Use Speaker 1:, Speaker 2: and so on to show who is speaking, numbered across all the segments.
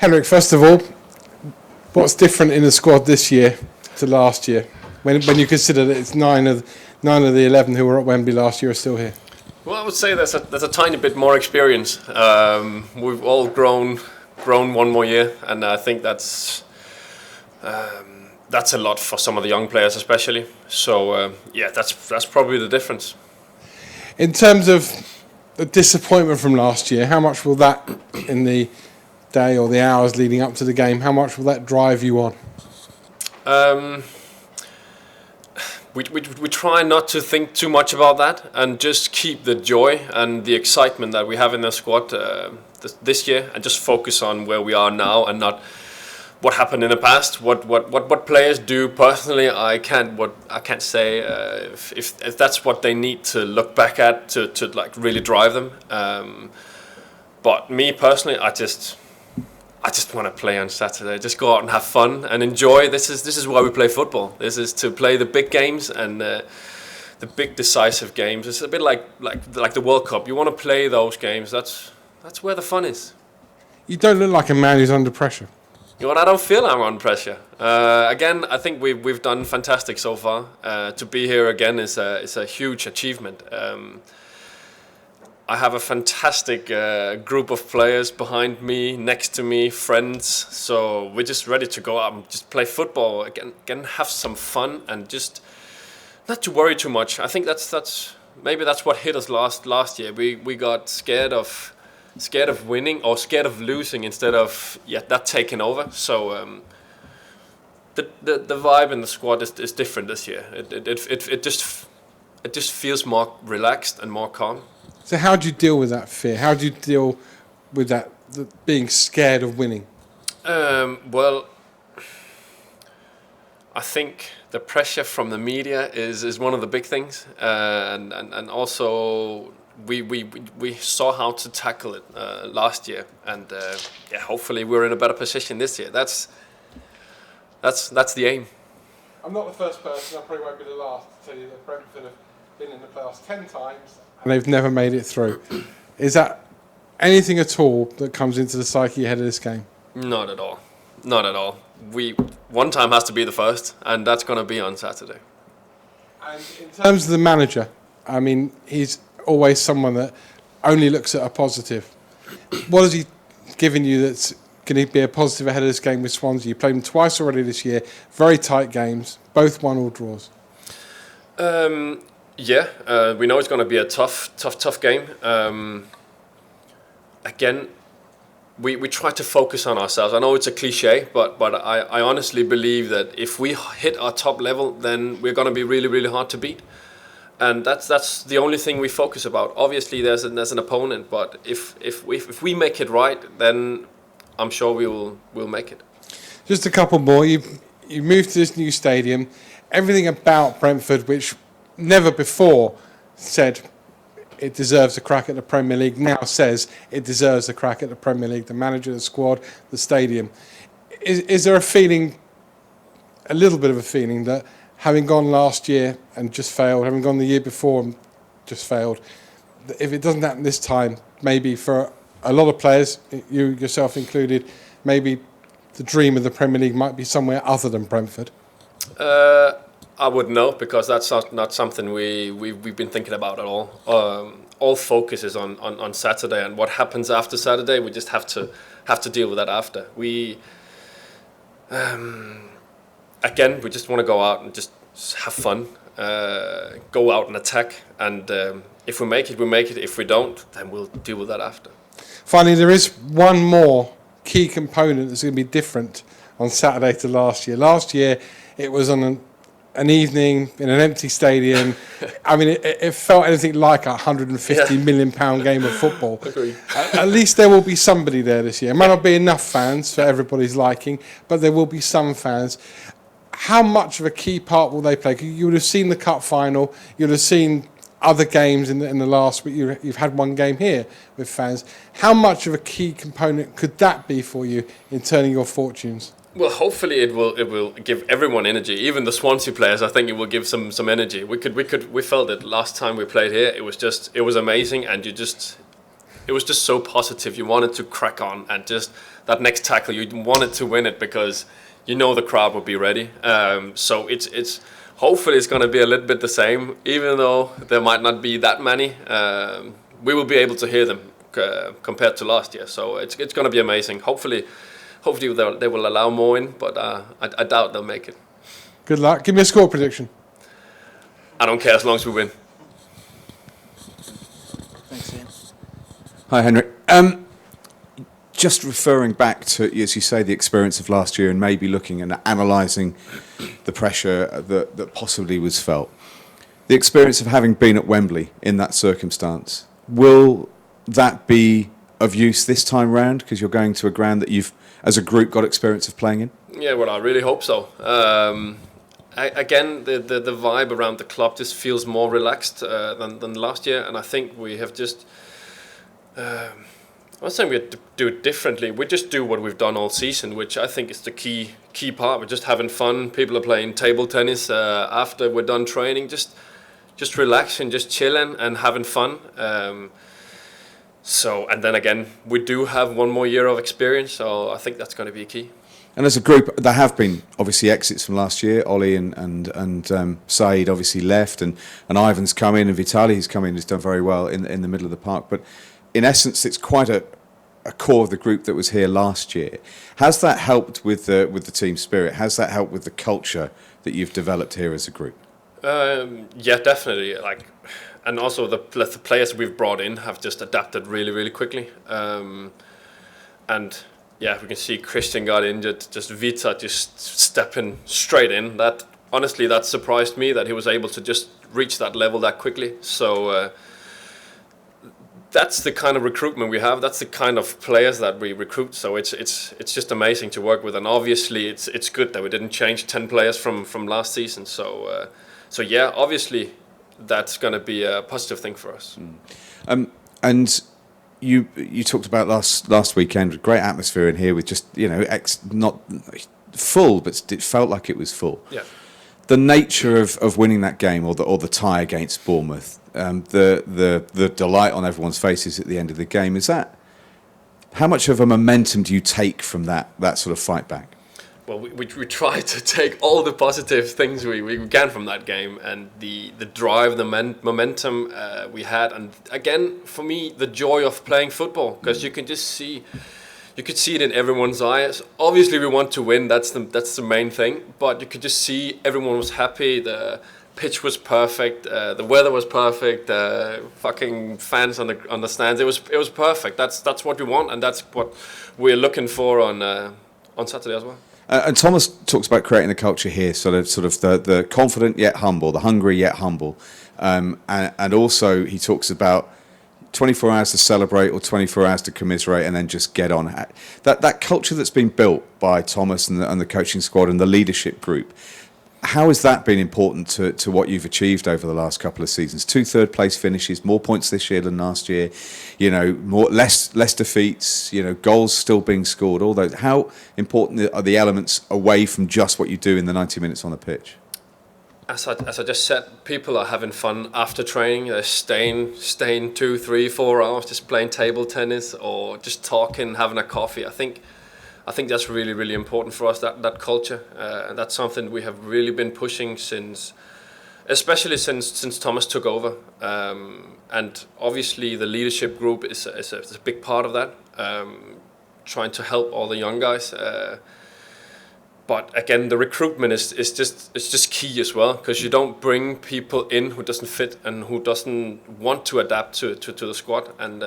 Speaker 1: Henrik, first of all, what's different in the squad this year to last year? When you consider that it's nine of the 11 who were at Wembley last year are still here.
Speaker 2: Well, I would say there's a tiny bit more experience. We've all grown one more year, and I think that's a lot for some of the young players, especially. So that's probably the difference.
Speaker 1: In terms of the disappointment from last year, how much will that, in the day or the hours leading up to the game, how much will that drive you on?
Speaker 2: We try not to think too much about that and just keep the joy and the excitement that we have in the squad this year, and just focus on where we are now and not what happened in the past. What players do personally, I can't say if that's what they need to look back at to like really drive them. But me personally, I just want to play on Saturday. Just go out and have fun and enjoy. This is why we play football. This is to play the big games and the big decisive games. It's a bit like the World Cup. You want to play those games. That's where the fun is.
Speaker 1: You don't look like a man who's under pressure.
Speaker 2: You know what? I don't feel I'm under pressure. Again, I think we've done fantastic so far. To be here again is a huge achievement. I have a fantastic group of players behind me, next to me, friends. So we're just ready to go out and just play football again, have some fun, and just not to worry too much. I think that's maybe that's what hit us last year. We got scared of winning or scared of losing instead of that taking over. So the vibe in the squad is different this year. It just feels more relaxed and more calm.
Speaker 1: So how do you deal with that fear? How do you deal with that being scared of winning?
Speaker 2: Well, I think the pressure from the media is one of the big things, and also we saw how to tackle it last year, and hopefully we're in a better position this year. That's the aim.
Speaker 1: I'm not the first person, I probably won't be the last, to tell you that Brentford have been in the playoffs 10 times and they've never made it through. Is that anything at all that comes into the psyche ahead of this game?
Speaker 2: Not at all. Not at all. One time has to be the first, and that's going to be on Saturday.
Speaker 1: And in terms of the manager, I mean, he's always someone that only looks at a positive. What has he given you that's going to be a positive ahead of this game with Swansea? You played them twice already this year, very tight games, both 1-1 draws. We know it's going to be a tough game. Again, we try to focus on ourselves. I know it's a cliche, but I honestly believe that if we hit our top level, then we're going to be really, really hard to beat. And that's the only thing we focus about. Obviously, there's an opponent, but if we make it right, then I'm sure we'll make it. Just a couple more. You moved to this new stadium. Everything about Brentford, which never before said it deserves a crack at the Premier League, now says it deserves a crack at the Premier League. The manager, the squad, the stadium. Is there a little bit of a feeling that having gone last year and just failed, having gone the year before and just failed, if it doesn't happen this time, maybe for a lot of players, you yourself included, maybe the dream of the Premier League might be somewhere other than Brentford?
Speaker 2: I wouldn't know, because that's not something we've been thinking about at all. All focus is on Saturday, and what happens after Saturday, we just have to deal with that after. We just want to go out and just have fun, go out and attack, and if we make it, we make it. If we don't, then we'll deal with that after.
Speaker 1: Finally, there is one more key component that's going to be different on Saturday to last year. Last year, it was on an evening in an empty stadium. I mean, it felt anything like a £150 million game of football. At least there will be somebody there this year. It might not be enough fans for everybody's liking, but there will be some fans. How much of a key part will they play? You would have seen the cup final. You would have seen other games in the last week. You've had one game here with fans. How much of a key component could that be for you in turning your fortunes?
Speaker 2: Well, hopefully it will give everyone energy. Even the Swansea players, I think it will give some energy. We felt it last time we played here. It was amazing, and
Speaker 1: was just so positive. You wanted to crack on, and just that next tackle, you wanted to win it because you know the crowd will be ready. So it's hopefully it's going to be a little bit the same, even though there might not be that many. We will be able to hear them compared to last year. So it's going to be amazing. Hopefully they will allow more in, but I doubt they'll make it.
Speaker 3: Good luck. Give me a score prediction.
Speaker 1: I don't care as long as we win.
Speaker 4: Thanks, Ian.
Speaker 5: Hi, Henrik. Just referring back to, as you say, the experience of last year and maybe looking and analysing the pressure that possibly was felt. The experience of having been at Wembley in that circumstance, will that be of use this time round because you're going to a ground that you've, as a group, got experience of playing in?
Speaker 1: Yeah, well, I really hope so. Again, the vibe around the club just feels more relaxed than last year, and I think we have just... I'm not saying we do it differently. We just do what we've done all season, which I think is the key part. We're just having fun. People are playing table tennis after we're done training. Just relaxing, just chilling and having fun. And then again, we do have one more year of experience, so I think that's going to be key.
Speaker 5: And as a group, there have been obviously exits from last year. Ollie and Saeed obviously left, and Ivan's come in, and Vitali's come in, has done very well in the middle of the park. But in essence, it's quite a core of the group that was here last year. Has that helped with the team spirit? Has that helped with the culture that you've developed here as a group?
Speaker 1: Yeah, definitely. And also the players we've brought in have just adapted really, really quickly. And yeah, we can see Christian got injured. Just Vita just stepping straight in. That honestly, that surprised me that he was able to just reach that level that quickly. So. That's the kind of recruitment we have. That's the kind of players that we recruit. So it's just amazing to work with. And obviously it's good that we didn't change 10 players from last season. So yeah, obviously that's going to be a positive thing for us.
Speaker 5: And you talked about last weekend, great atmosphere in here with just not full, but it felt like it was full.
Speaker 1: Yeah.
Speaker 5: The nature of winning that game or the tie against Bournemouth. The delight on everyone's faces at the end of the game, is that, how much of a momentum do you take from that sort of fight back?
Speaker 1: Well, we try to take all the positive things we can from that game, and the drive, the momentum we had, and again, for me, the joy of playing football, because you could see it in everyone's eyes. Obviously, we want to win. That's the main thing. But you could just see everyone was happy. The pitch was perfect. The weather was perfect. Fucking fans on the stands. It was perfect. That's what we want, and that's what we're looking for on Saturday as well.
Speaker 5: And Thomas talks about creating the culture here, sort of the confident yet humble, the hungry yet humble, and also he talks about 24 hours to celebrate or 24 hours to commiserate and then just get on. That culture that's been built by Thomas and the coaching squad and the leadership group, how has that been important to what you've achieved over the last couple of seasons? 2 third-place finishes, more points this year than last year, less defeats, goals still being scored, all those. How important are the elements away from just what you do in the 90 minutes on the pitch?
Speaker 1: As I just said, people are having fun after training. They're staying 2, 3, 4 hours just playing table tennis or just talking, having a coffee. I think that's really, really important for us, that culture. And that's something we have really been pushing especially since Thomas took over. And obviously the leadership group is a big part of that, trying to help all the young guys. But again, the recruitment is just key as well, because you don't bring people in who doesn't fit and who doesn't want to adapt to the squad. And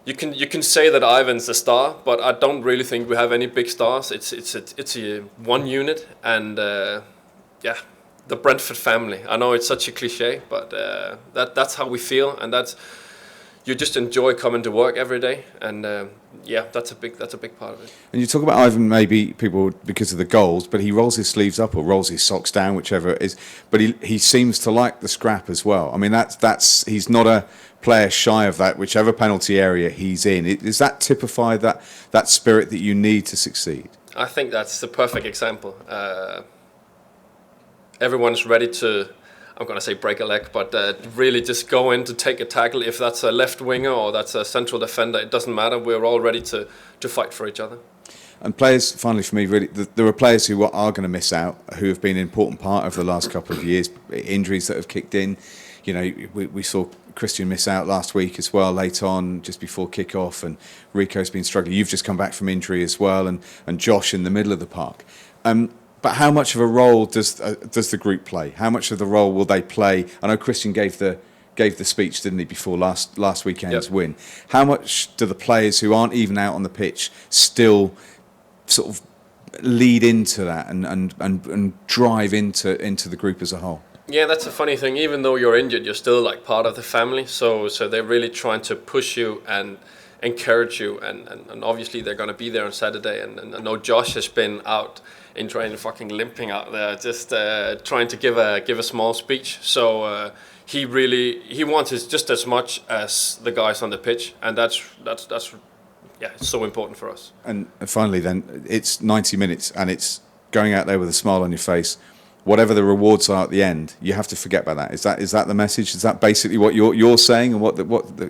Speaker 1: you can say that Ivan's a star, but I don't really think we have any big stars. It's a one unit, and the Brentford family. I know it's such a cliche, but that's how we feel, and you just enjoy coming to work every day, and that's a big part of it. And
Speaker 5: you talk about Ivan, maybe people because of the goals, but he rolls his sleeves up or rolls his socks down, whichever it is. But he seems to like the scrap as well. I mean, that's he's not a player shy of that, whichever penalty area he's in. Does that typify that spirit that you need to succeed?
Speaker 1: I think that's the perfect example. Everyone's ready to I'm going to say break a leg, but really just go in to take a tackle. If that's a left winger or that's a central defender, it doesn't matter. We're all ready to fight for each other.
Speaker 5: And players, finally for me, really, there are players who are going to miss out, who have been an important part over the last couple of years, injuries that have kicked in. You know, we saw Christian miss out last week as well, late on, just before kick-off, and Rico's been struggling. You've just come back from injury as well, and Josh in the middle of the park. But how much of a role does the group play? How much of the role will they play? I know Christian gave the speech, didn't he, before last weekend's win. How much do the players who aren't even out on the pitch still sort of lead into that and drive into the group as a whole?
Speaker 1: Yeah, that's a funny thing. Even though you're injured, you're still like part of the family. So they're really trying to push you and encourage you, and obviously they're going to be there on Saturday. And I know Josh has been out in training, fucking limping out there, just trying to give a small speech. So he wants it just as much as the guys on the pitch, and that's it's so important for us.
Speaker 5: And finally, then, it's 90 minutes, and it's going out there with a smile on your face. Whatever the rewards are at the end, you have to forget about that. Is that the message? Is that basically what you're saying, and what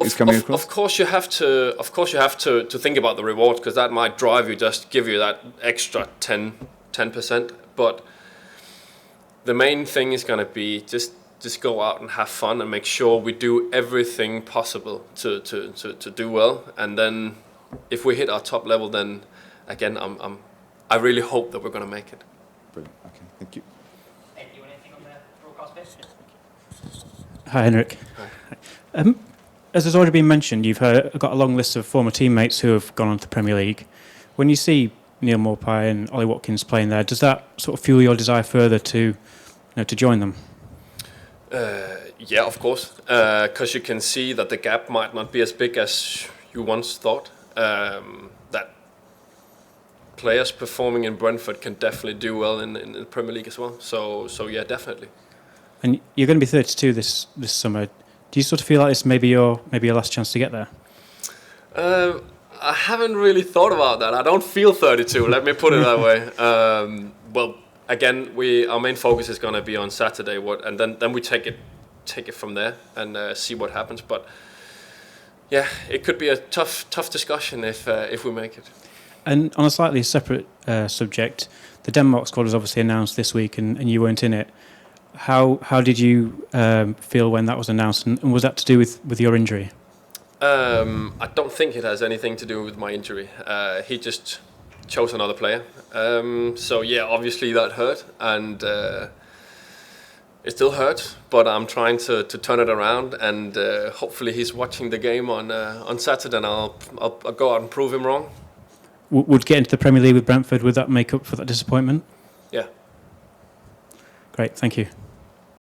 Speaker 5: is coming across?
Speaker 1: Of course, you have to think about the rewards, because that might drive you, just give you that extra 10%. But the main thing is going to be just go out and have fun and make sure we do everything possible to do well. And then if we hit our top level, then again, I really hope that we're going to make it.
Speaker 5: Brilliant. Okay, thank you.
Speaker 4: Anything on the broadcast bit?
Speaker 6: Hi, Henrik.
Speaker 1: Hi.
Speaker 6: As has already been mentioned, you've got a long list of former teammates who have gone on to the Premier League. When you see Neil Maupay and Ollie Watkins playing there, does that sort of fuel your desire further to join them?
Speaker 1: Yeah, of course, because you can see that the gap might not be as big as you once thought. That players performing in Brentford can definitely do well in the Premier League as well. So yeah, definitely.
Speaker 6: And you're going to be 32 this summer. Do you sort of feel like this maybe your last chance to get there?
Speaker 1: I haven't really thought about that. I don't feel 32. Let me put it that way. Well, again, our main focus is going to be on Saturday. And then we take it from there and see what happens. But yeah, it could be a tough discussion if we make it.
Speaker 6: And on a slightly separate subject, the Denmark squad was obviously announced this week, and you weren't in it. How did you feel when that was announced, and was that to do with your injury?
Speaker 1: I don't think it has anything to do with my injury. He just chose another player. So yeah, obviously that hurt, and it still hurts. But I'm trying to turn it around, and hopefully he's watching the game on Saturday, and I'll go out and prove him wrong.
Speaker 6: Would get into the Premier League with Brentford, would that make up for that disappointment?
Speaker 1: Yeah.
Speaker 6: Great, thank you.